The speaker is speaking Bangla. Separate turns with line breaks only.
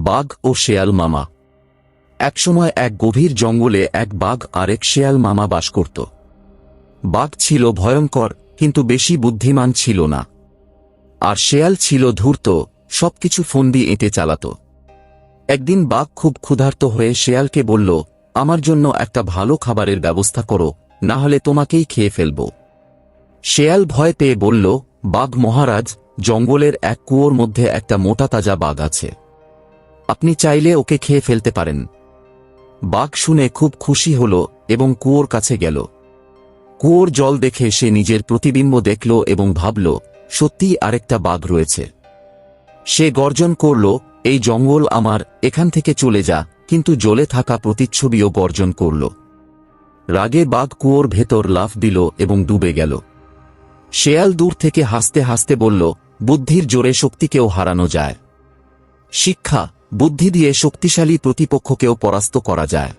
বাঘ ও শেয়াল মামা। একসময় এক গভীর জঙ্গলে এক বাঘ আর এক শেয়াল মামা বাস করত। বাঘ ছিল ভয়ঙ্কর, কিন্তু বেশি বুদ্ধিমান ছিল না। আর শেয়াল ছিল ধূর্ত, সবকিছু ফন্দি এঁটে চালাত। একদিন বাঘ খুব ক্ষুধার্ত হয়ে শেয়ালকে বলল, আমার জন্য একটা ভালো খাবারের ব্যবস্থা করো, না হলে তোমাকেই খেয়ে ফেলব। শেয়াল ভয় পেয়ে বলল, বাঘ মহারাজ, জঙ্গলের এক কুয়োর মধ্যে একটা মোটা তাজা বাঘ আছে, আপনি চাইলে ওকে খেয়ে ফেলতে পারেন। বাঘ শুনে খুব খুশি হল এবং কুয়োর কাছে গেল। কুয়োর জল দেখে সে নিজের প্রতিবিম্ব দেখল এবং ভাবল, সত্যিই আরেকটা বাঘ রয়েছে। সে গর্জন করল, এই জঙ্গল আমার, এখান থেকে চলে যা। কিন্তু জলে থাকা প্রতিচ্ছবিও গর্জন করল। রাগে বাঘ কুয়োর ভেতর লাফ দিল এবং ডুবে গেল। শেয়াল দূর থেকে হাসতে হাসতে বলল, বুদ্ধির জোরে শক্তিকেও হারানো যায়। শিক্ষা: বুদ্ধি দিয়ে শক্তিশালী প্রতিপক্ষকেও পরাস্ত করা যায়।